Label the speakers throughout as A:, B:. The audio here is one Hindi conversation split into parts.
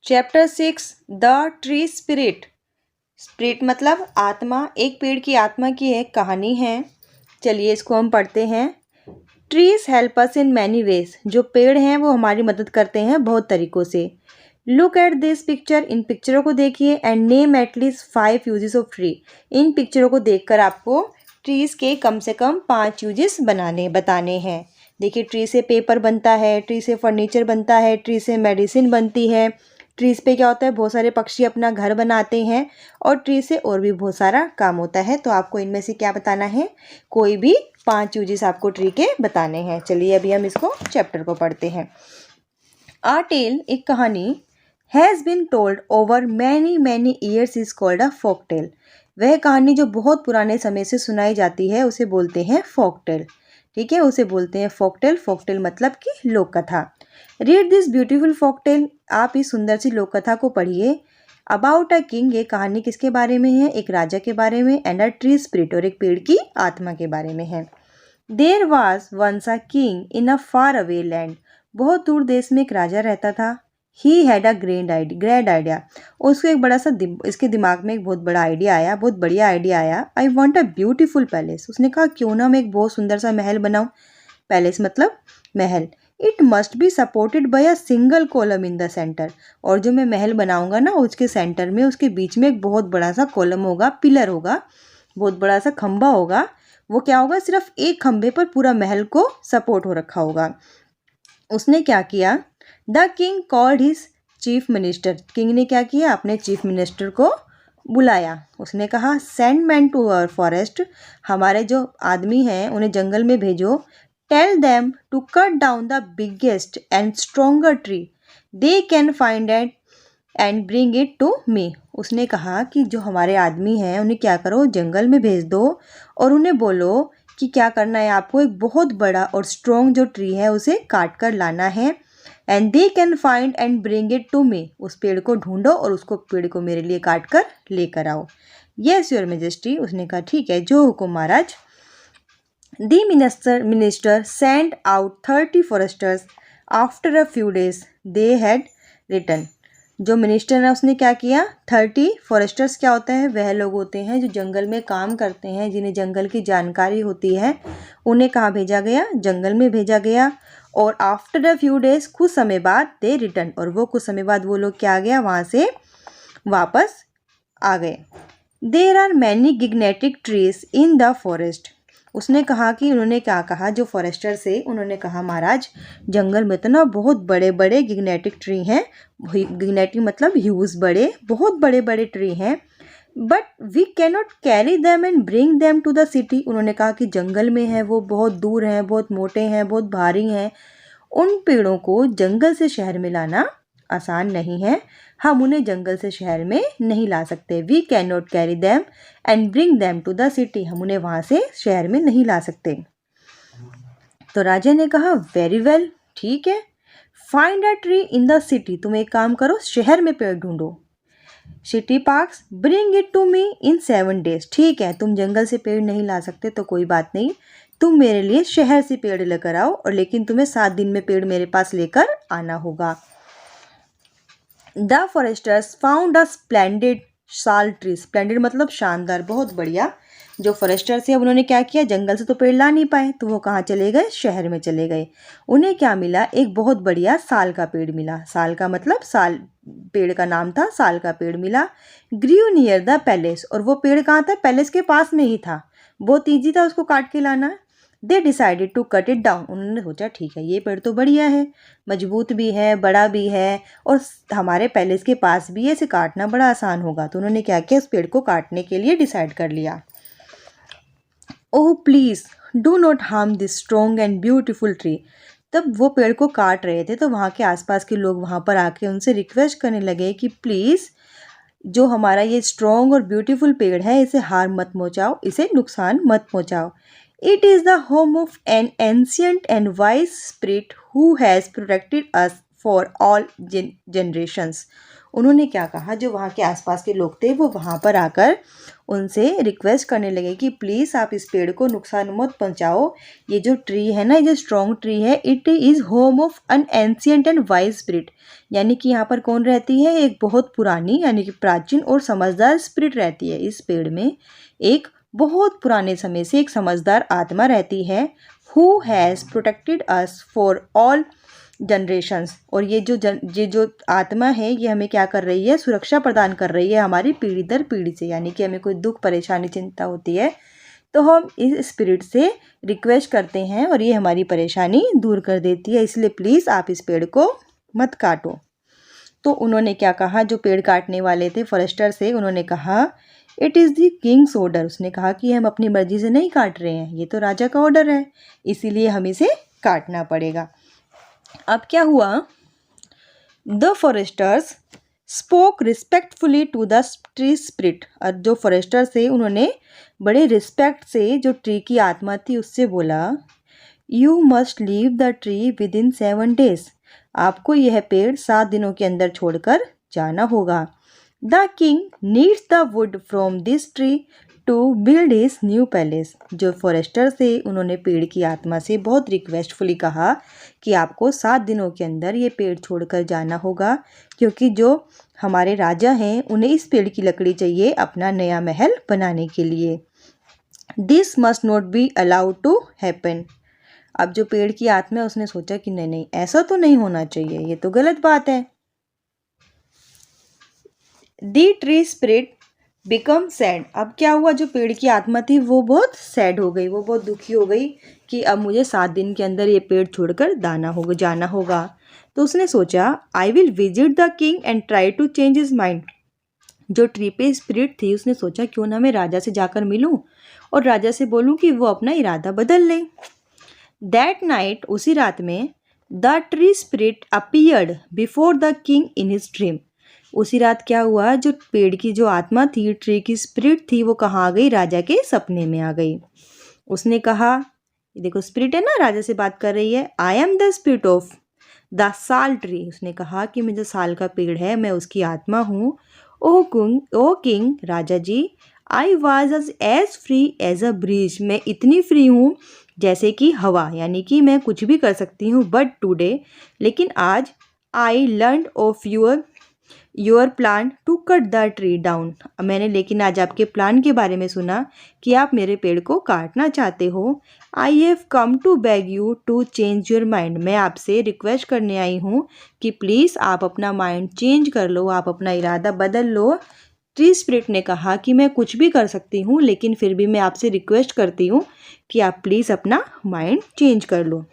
A: Chapter 6 the tree spirit. Spirit मतलब आत्मा। एक पेड़ की आत्मा की एक कहानी है। चलिए इसको हम पढ़ते हैं। Trees help us in many ways. जो पेड़ हैं वो हमारी मदद करते हैं बहुत तरीक़ों से। Look at this picture. इन पिक्चरों को देखिए and name at least 5 uses of tree. इन पिक्चरों को देखकर आपको ट्रीज़ के कम से कम 5 यूजेस बताने हैं। देखिए ट्री से पेपर बनता है, ट्री से फर्नीचर बनता है, ट्री से मेडिसिन बनती है। ट्रीज़ पे क्या होता है, बहुत सारे पक्षी अपना घर बनाते हैं और ट्री से और भी बहुत सारा काम होता है। तो आपको इनमें से क्या बताना है, कोई भी 5 यूजेस आपको ट्री के बताने हैं। चलिए अभी हम इसको चैप्टर को पढ़ते हैं। आ टेल, एक कहानी, has been told over many years is called a folk tale. वह कहानी जो बहुत पुराने समय से सुनाई जाती है उसे बोलते हैं फोक टेल। ठीक है, उसे बोलते हैं फोक टेल। फोक टेल मतलब कि लोक कथा। Read this beautiful folk tale. आप इस सुंदर सी लोक कथा को पढ़िए। अबाउट अ किंग, ये कहानी किसके बारे में है, एक राजा के बारे में। एंड अ ट्री स्पिरिट, और एक पेड़ की आत्मा के बारे में है। There was once a king in a far away land. बहुत दूर देश में एक राजा रहता था। He had a great idea. उसको एक बड़ा सा इसके दिमाग में एक बहुत बड़ा आइडिया आया, बहुत बढ़िया आइडिया आया। I want a beautiful palace. उसने कहा क्यों ना मैं एक बहुत सुंदर सा महल बनाऊं। पैलेस मतलब महल। It must be supported by a single column in the centre. और जो मैं महल बनाऊंगा ना उसके सेंटर में, उसके बीच में एक बहुत बड़ा सा कॉलम होगा, पिलर होगा, बहुत बड़ा सा खंभा होगा। वो क्या होगा, सिर्फ एक खंभे पर पूरा महल को सपोर्ट हो रखा होगा। उसने क्या किया, the king called his chief minister. King ने क्या किया, अपने चीफ मिनिस्टर को बुलाया। उसने कहा send man to our forest. हमारे जो आदमी हैं उन्हें जंगल में भेजो। Tell them to cut down the biggest and stronger tree they can find it and bring it to me. उसने कहा कि जो हमारे आदमी हैं उन्हें क्या करो, जंगल में भेज दो और उन्हें बोलो कि क्या करना है, आपको एक बहुत बड़ा और स्ट्रॉन्ग जो ट्री है उसे काट कर लाना है। And they can find and bring it to me. उस पेड़ को ढूंढो और उसको पेड़ को मेरे लिए काट कर लेकर आओ। Yes your majesty. उसने कहा ठीक है, जो हुकुम महाराज। The minister send out 30 foresters. After a few days they had return. जो मिनिस्टर है उसने क्या किया, 30 फॉरेस्टर्स क्या होते हैं, वह लोग होते हैं जो जंगल में काम करते हैं, जिन्हें जंगल की जानकारी होती है। उन्हें कहाँ भेजा गया, जंगल में भेजा गया। और आफ्टर अ फ्यू डेज, कुछ समय बाद, दे रिटर्न, और वो कुछ समय बाद वो लोग क्या आ गया, वहाँ से वापस आ गए। There are many gigantic trees in the forest. उसने कहा कि उन्होंने क्या कहा, जो फॉरेस्टर से उन्होंने कहा महाराज जंगल में तो ना बहुत बड़े बड़े गिग्नेटिक ट्री हैं। गिग्नेटिक मतलब ह्यूज, बड़े, बहुत बड़े बड़े ट्री हैं। But we cannot carry them and bring them to the city. उन्होंने कहा कि जंगल में है, वो बहुत दूर हैं, बहुत मोटे हैं, बहुत भारी हैं। उन पेड़ों को जंगल से शहर में लाना आसान नहीं है। हम उन्हें जंगल से शहर में नहीं ला सकते। We can not carry them and bring them to the city. हम उन्हें वहाँ से शहर में नहीं ला सकते। तो राजा ने कहा वेरी वेल, ठीक है। Find a tree in the city. तुम एक काम करो, शहर में पेड़ ढूंढो। City parks, bring it to me in 7 days. ठीक है, तुम जंगल से पेड़ नहीं ला सकते तो कोई बात नहीं, तुम मेरे लिए शहर से पेड़ लेकर आओ, और लेकिन तुम्हें 7 दिन में पेड़ मेरे पास लेकर आना होगा। The Forester's found a splendid साल ट्री। स्प्लेंडेड मतलब शानदार, बहुत बढ़िया। जो फॉरेस्टर्स है उन्होंने क्या किया, जंगल से तो पेड़ ला नहीं पाए तो वो कहाँ चले गए, शहर में चले गए। उन्हें क्या मिला, एक बहुत बढ़िया साल का पेड़ मिला। साल का मतलब साल, पेड़ का नाम था साल का पेड़ मिला। ग्रीव नियर द पैलेस, और वो पेड़ कहाँ था, पैलेस के पास में ही था। बहुत ईजी था उसको काट के लाना। They decided to cut it down. उन्होंने सोचा ठीक है ये पेड़ तो बढ़िया है, मजबूत भी है, बड़ा भी है, और हमारे पैलेस के पास भी है, इसे काटना बड़ा आसान होगा। तो उन्होंने क्या किया, उस पेड़ को काटने के लिए डिसाइड कर लिया। Oh please do not harm this strong and beautiful tree. तब वो पेड़ को काट रहे थे तो वहाँ के आसपास के लोग वहाँ पर आके उनसे रिक्वेस्ट करने लगे कि प्लीज़ जो हमारा ये स्ट्रॉन्ग और ब्यूटीफुल पेड़ है इसे हार्म मत पहुँचाओ, इसे नुकसान मत पहुँचाओ। It is the home of an ancient and wise spirit who has protected us for all generations. उन्होंने क्या कहा, जो वहाँ के आसपास के लोग थे वो वहाँ पर आकर उनसे रिक्वेस्ट करने लगे कि प्लीज़ आप इस पेड़ को नुकसान मत पहुँचाओ। ये जो ट्री है ना, ये जो स्ट्रॉन्ग ट्री है, it is home of N ancient and wise spirit. यानी कि यहाँ पर कौन रहती है, एक बहुत पुरानी यानी कि प्राचीन और समझदार स्पिरिट रहती है। इस पेड़ में एक बहुत पुराने समय से एक समझदार आत्मा रहती है, who has protected us for all generations. और ये जो आत्मा है ये हमें क्या कर रही है, सुरक्षा प्रदान कर रही है हमारी पीढ़ी दर पीढ़ी से। यानी कि हमें कोई दुख परेशानी चिंता होती है तो हम इस स्पिरिट से रिक्वेस्ट करते हैं और ये हमारी परेशानी दूर कर देती है, इसलिए प्लीज़ आप इस पेड़ को मत काटो। तो उन्होंने क्या कहा, जो पेड़ काटने वाले थे फॉरेस्टर से, उन्होंने कहा it is the Kings order. उसने कहा कि हम अपनी मर्जी से नहीं काट रहे हैं, ये तो राजा का ऑर्डर है, इसीलिए हमें इसे काटना पड़ेगा। अब क्या हुआ, the foresters spoke respectfully to the tree spirit. और जो फॉरेस्टर थे उन्होंने बड़े रिस्पेक्ट से जो ट्री की आत्मा थी उससे बोला, you must leave the tree with in 7 days। आपको यह पेड़ 7 दिनों के अंदर छोड़कर जाना होगा। The king needs the wood from this tree to build his new palace. जो फॉरेस्टर थे उन्होंने पेड़ की आत्मा से बहुत रिक्वेस्टफुली कहा कि आपको 7 दिनों के अंदर ये पेड़ छोड़कर जाना होगा, क्योंकि जो हमारे राजा हैं उन्हें इस पेड़ की लकड़ी चाहिए अपना नया महल बनाने के लिए। This must not be allowed to happen. अब जो पेड़ की आत्मा है उसने सोचा कि नहीं नहीं, ऐसा तो नहीं होना चाहिए, ये तो गलत बात है। दी ट्री स्पिरिट बिकम सैड। अब क्या हुआ, जो पेड़ की आत्मा थी वो बहुत सैड हो गई, वो बहुत दुखी हो गई कि अब मुझे 7 दिन के अंदर ये पेड़ छोड़कर जाना होगा। तो उसने सोचा, I will visit the king and try to change his mind. जो ट्री पे स्पिरिट थी उसने सोचा क्यों ना मैं राजा से जाकर मिलूं और राजा से बोलूं कि वो अपना इरादा बदल ले। दैट नाइट, उसी रात में, the tree spirit appeared before the king in his dream. उसी रात क्या हुआ, जो पेड़ की जो आत्मा थी, ट्री की स्पिरिट थी, वो कहाँ आ गई, राजा के सपने में आ गई। उसने कहा, ये देखो स्पिरिट है ना, राजा से बात कर रही है, I am the spirit of the साल ट्री। उसने कहा कि मैं जो साल का पेड़ है मैं उसकी आत्मा हूँ। ओ किंग, राजा जी, I was as free as a breeze. मैं इतनी फ्री हूँ जैसे कि हवा, यानी कि मैं कुछ भी कर सकती हूँ। बट टुडे, लेकिन आज, I learn of your plan to cut the tree down. मैंने लेकिन आज आपके प्लान के बारे में सुना कि आप मेरे पेड़ को काटना चाहते हो। I have come to beg you to change your mind. मैं आपसे रिक्वेस्ट करने आई हूँ कि प्लीज़ आप अपना माइंड चेंज कर लो, आप अपना इरादा बदल लो। ट्री स्पिरिट ने कहा कि मैं कुछ भी कर सकती हूँ, लेकिन फिर भी मैं आपसे रिक्वेस्ट करती हूँ कि आप प्लीज़ अपना माइंड चेंज कर लो।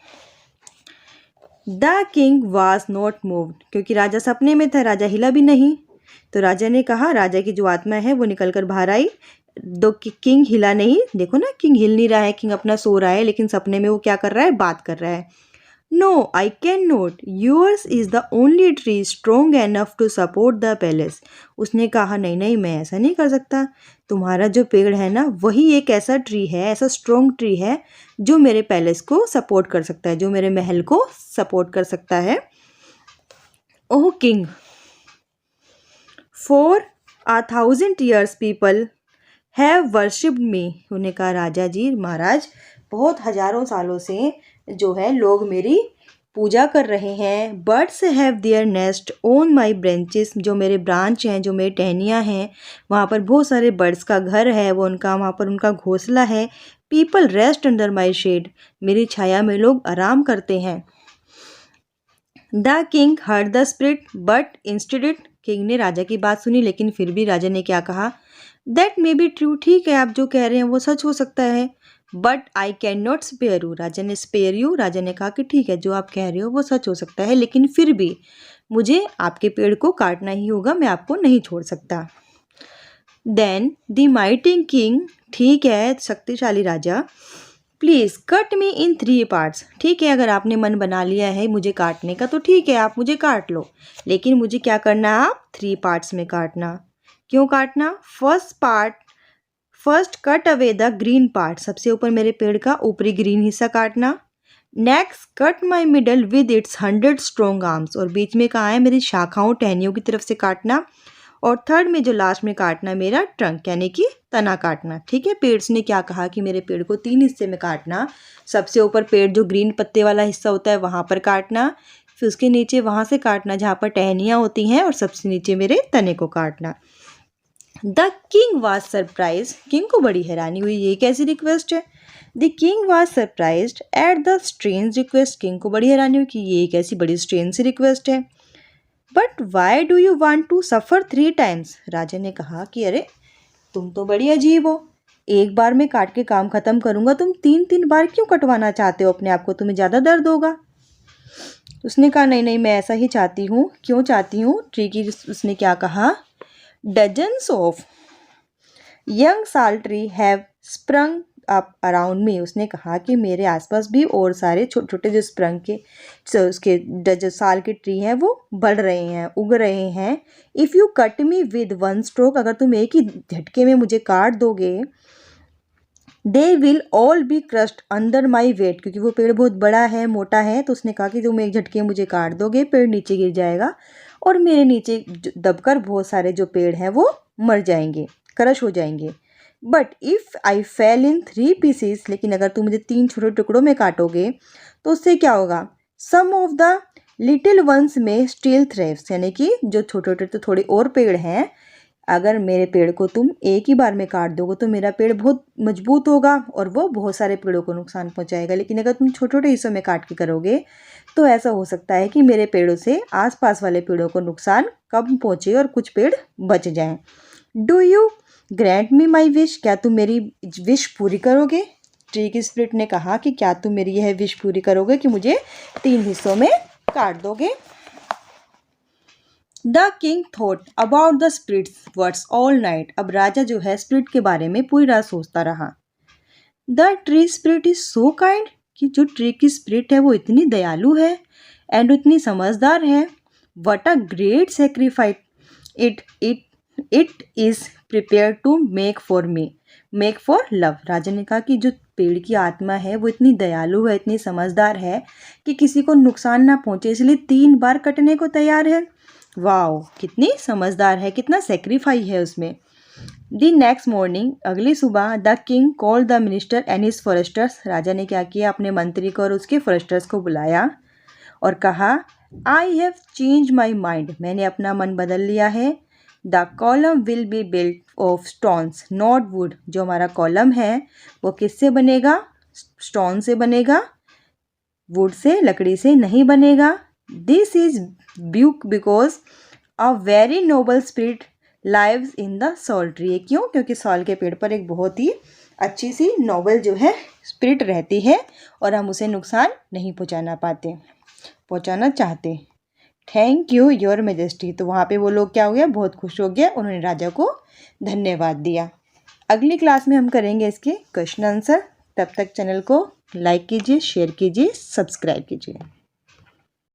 A: The king was not moved, क्योंकि राजा सपने में था, राजा हिला भी नहीं। तो राजा ने कहा, राजा की जो आत्मा है वो निकल कर बाहर आई, दो किंग हिला नहीं। देखो ना, किंग हिल नहीं रहा है, किंग अपना सो रहा है, लेकिन सपने में वो क्या कर रहा है, बात कर रहा है। No, I can not, yours is the only tree strong enough to support the palace. उसने कहा, नहीं नहीं, मैं ऐसा नहीं कर सकता, तुम्हारा जो पेड़ है ना वही एक ऐसा ट्री है, ऐसा स्ट्रोंग ट्री है जो मेरे पैलेस को सपोर्ट कर सकता है, जो मेरे महल को सपोर्ट कर सकता है। Oh king, for 1000 years people have worshipped me. उन्होंने कहा, राजा जी, महाराज, बहुत हजारों सालों से जो है लोग मेरी पूजा कर रहे हैं। Birds have their nest on my branches. जो मेरे ब्रांच हैं, जो मेरी टहनियाँ हैं, वहाँ पर बहुत सारे बर्ड्स का घर है, वो उनका वहाँ पर उनका घोंसला है। People rest under my shade. मेरी छाया में लोग आराम करते हैं। The king heard the spirit but instead, king ने राजा की बात सुनी, लेकिन फिर भी राजा ने क्या कहा, दैट मे बी ट्रू। ठीक है, आप जो कह रहे हैं वो सच हो सकता है। But I can not spare you. राजा ने स्पेयर यू, राजा ने कहा कि ठीक है, जो आप कह रहे हो वो सच हो सकता है, लेकिन फिर भी मुझे आपके पेड़ को काटना ही होगा, मैं आपको नहीं छोड़ सकता। देन द माइटी किंग, ठीक है शक्तिशाली राजा, please cut me in 3 parts। ठीक है, अगर आपने मन बना लिया है मुझे काटने का तो ठीक है, आप मुझे काट लो, लेकिन मुझे क्या करना है, आप 3 parts में काटना। क्यों काटना? First cut away the green part. सबसे ऊपर मेरे पेड़ का ऊपरी ग्रीन हिस्सा काटना। Next cut my middle with its 100 strong arms, और बीच में कहाँ है मेरी शाखाओं टहनियों की तरफ से काटना, और थर्ड में जो लास्ट में काटना मेरा ट्रंक यानी कि तना काटना। ठीक है, पेड़ ने क्या कहा कि मेरे पेड़ को 3 हिस्से में काटना। सबसे ऊपर पेड़ जो ग्रीन पत्ते वाला हिस्सा होता है वहाँ पर काटना, फिर उसके नीचे वहाँ से काटना जहाँ पर टहनियाँ होती हैं, और सबसे नीचे मेरे तने को काटना। The king was surprise, king को बड़ी हैरानी हुई, ये कैसी रिक्वेस्ट है। The king was surprised at the strange request, king को बड़ी हैरानी हुई कि ये कैसी बड़ी स्ट्रेंज सी रिक्वेस्ट है। But why do you want to suffer 3 times, राजा ने कहा कि अरे तुम तो बड़ी अजीब हो, एक बार में काट के काम ख़त्म करूँगा, तुम 3 बार क्यों कटवाना चाहते हो अपने आप को, तुम्हें ज़्यादा दर्द होगा। उसने कहा नहीं नहीं, मैं ऐसा ही चाहती हूँ। क्यों चाहती हूँ? ट्री की उसने क्या कहा, डजन्स ऑफ यंग साल tree have sprung up around me, उसने कहा कि मेरे आसपास भी और सारे छोटे छोटे जो स्प्रंग के उसके जो साल के ट्री हैं वो बढ़ रहे हैं, उग रहे हैं। If you cut me with 1 stroke, अगर तुम एक ही झटके में मुझे काट दोगे, they will all B crushed under my weight, क्योंकि वो पेड़ बहुत बड़ा है, मोटा है, तो उसने कहा कि तुम एक झटके में मुझे काट दोगे, पेड़ नीचे गिर जाएगा और मेरे नीचे दबकर बहुत सारे जो पेड़ हैं वो मर जाएंगे, क्रश हो जाएंगे। But if I fell in 3 pieces, लेकिन अगर तुम मुझे 3 छोटे टुकड़ों में काटोगे तो उससे क्या होगा, सम ऑफ द लिटिल वंस में स्टिल थ्राइव्स, यानी कि जो छोटे छोटे तो थोड़े और पेड़ हैं, अगर मेरे पेड़ को तुम एक ही बार में काट दोगे तो मेरा पेड़ बहुत मजबूत होगा और वो बहुत सारे पेड़ों को नुकसान पहुंचाएगा। लेकिन अगर तुम छोटे छोटे हिस्सों में काट के करोगे तो ऐसा हो सकता है कि मेरे पेड़ों से आसपास वाले पेड़ों को नुकसान कम पहुंचे और कुछ पेड़ बच जाएं। Do you Grand me my wish, क्या तुम मेरी विश पूरी करोगे। ट्री की स्पिरिट ने कहा कि क्या तुम मेरी यह विश पूरी करोगे कि मुझे 3 हिस्सों में काट दोगे। The king thought about the spirit's words all night, अब राजा जो है स्पिरिट के बारे में पूरी रात सोचता रहा। The tree spirit is so kind, कि जो ट्री की स्पिरिट है वो इतनी दयालु है एंड इतनी समझदार है। What a great sacrifice it is prepare to make for me, make for love, राजा ने कहा कि जो पेड़ की आत्मा है वो इतनी दयालु है, इतनी समझदार है कि किसी को नुकसान ना पहुंचे, इसलिए 3 बार कटने को तैयार है। वाओ, कितनी समझदार है, कितना सेक्रीफाई है उसमें। द नेक्स्ट मॉर्निंग, अगली सुबह, the king called the minister and his foresters, राजा ने क्या किया, अपने मंत्री को और उसके फॉरेस्टर्स को बुलाया और कहा, I have change my mind, मैंने अपना मन बदल लिया है। The column will be built of stones not would, जो हमारा कॉलम है वो किससे बनेगा, स्टोन से बनेगा, वुड से, लकड़ी से नहीं बनेगा। दिस इज ब्यूक because a very noble spirit lives in the sal tree, क्यों, क्योंकि सॉल के पेड़ पर एक बहुत ही अच्छी सी नोबल जो है स्पिरिट रहती है और हम उसे नुकसान नहीं पहुंचाना चाहते। थैंक यू योर मेजेस्टी, तो वहाँ पे वो लोग क्या हो गया, बहुत खुश हो गया, उन्होंने राजा को धन्यवाद दिया। अगली क्लास में हम करेंगे इसके क्वेश्चन आंसर। तब तक चैनल को लाइक कीजिए, शेयर कीजिए, सब्सक्राइब कीजिए।